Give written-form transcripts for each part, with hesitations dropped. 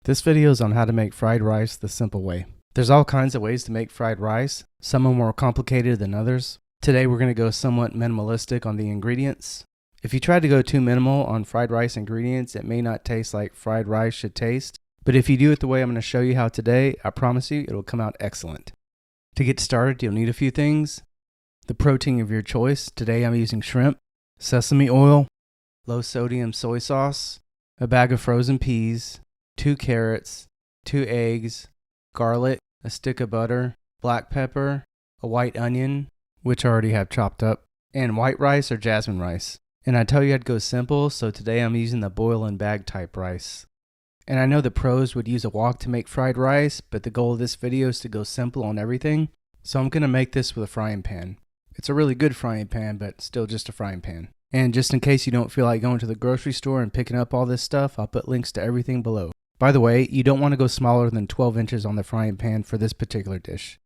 This video is on how to make fried rice the simple way. There's all kinds of ways to make fried rice. Some are more complicated than others. Today we're going to go somewhat minimalistic on the ingredients. If you try to go too minimal on fried rice ingredients, it may not taste like fried rice should taste. But if you do it the way I'm going to show you how today, I promise you it'll come out excellent. To get started, you'll need a few things. The protein of your choice. Today I'm using shrimp, sesame oil, low sodium soy sauce, a bag of frozen peas, 2 carrots, 2 eggs, garlic, a stick of butter, black pepper, a white onion, which I already have chopped up, and white rice or jasmine rice. And I tell you I'd go simple, so today I'm using the boil and bag type rice. And I know the pros would use a wok to make fried rice, but the goal of this video is to go simple on everything, so I'm going to make this with a frying pan. It's a really good frying pan, but still just a frying pan. And just in case you don't feel like going to the grocery store and picking up all this stuff, I'll put links to everything below. By the way, you don't want to go smaller than 12 inches on the frying pan for this particular dish.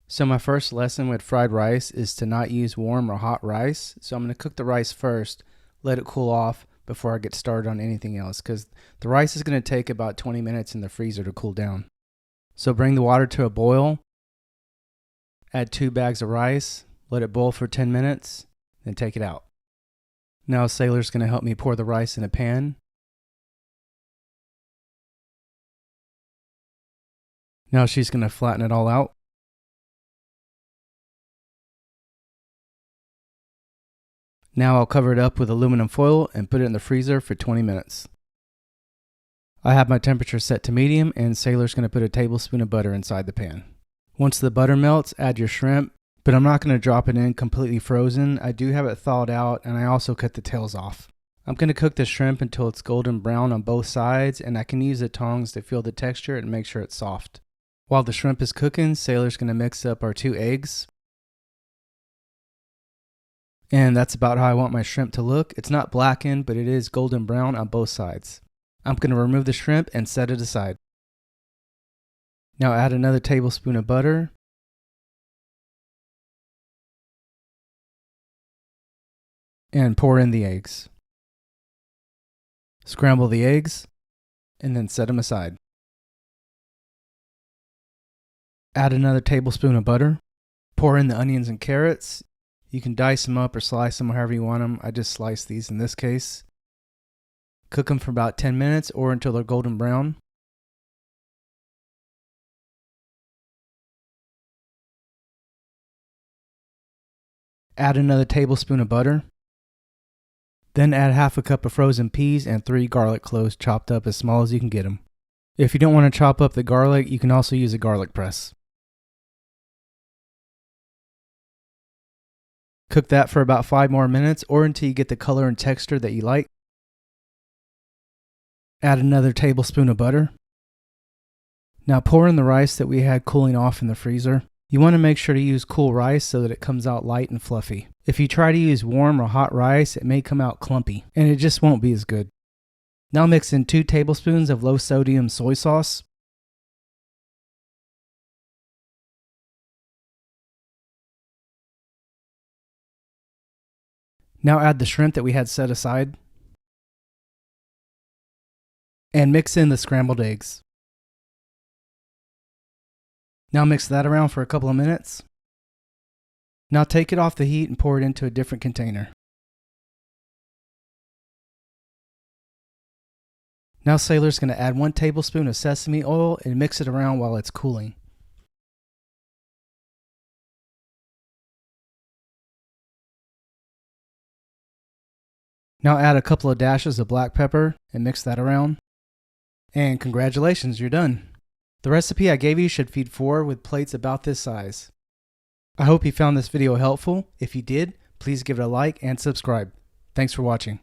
So my first lesson with fried rice is to not use warm or hot rice. So I'm going to cook the rice first, let it cool off before I get started on anything else, because the rice is going to take about 20 minutes in the freezer to cool down. So bring the water to a boil, add 2 bags of rice, let it boil for 10 minutes, then take it out. Now Sailor's going to help me pour the rice in a pan. Now she's going to flatten it all out. Now I'll cover it up with aluminum foil and put it in the freezer for 20 minutes. I have my temperature set to medium, and Sailor's going to put a tablespoon of butter inside the pan. Once the butter melts, add your shrimp, but I'm not going to drop it in completely frozen. I do have it thawed out, and I also cut the tails off. I'm going to cook the shrimp until it's golden brown on both sides, and I can use the tongs to feel the texture and make sure it's soft. While the shrimp is cooking, Sailor's going to mix up our 2 eggs. And that's about how I want my shrimp to look. It's not blackened, but it is golden brown on both sides. I'm going to remove the shrimp and set it aside. Now add another tablespoon of butter. And pour in the eggs. Scramble the eggs and then set them aside. Add another tablespoon of butter. Pour in the onions and carrots. You can dice them up or slice them however you want them. I just slice these in this case. Cook them for about 10 minutes or until they're golden brown. Add another tablespoon of butter. Then add half a cup of frozen peas and 3 garlic cloves chopped up as small as you can get them. If you don't want to chop up the garlic, you can also use a garlic press. Cook that for about 5 more minutes or until you get the color and texture that you like. Add another tablespoon of butter. Now pour in the rice that we had cooling off in the freezer. You want to make sure to use cool rice so that it comes out light and fluffy. If you try to use warm or hot rice, it may come out clumpy and it just won't be as good. Now mix in 2 tablespoons of low sodium soy sauce. Now add the shrimp that we had set aside. And mix in the scrambled eggs. Now mix that around for a couple of minutes. Now take it off the heat and pour it into a different container. Now Sailor's going to add 1 tablespoon of sesame oil and mix it around while it's cooling. Now add a couple of dashes of black pepper and mix that around. And congratulations, you're done. The recipe I gave you should feed 4 with plates about this size. I hope you found this video helpful. If you did, please give it a like and subscribe. Thanks for watching.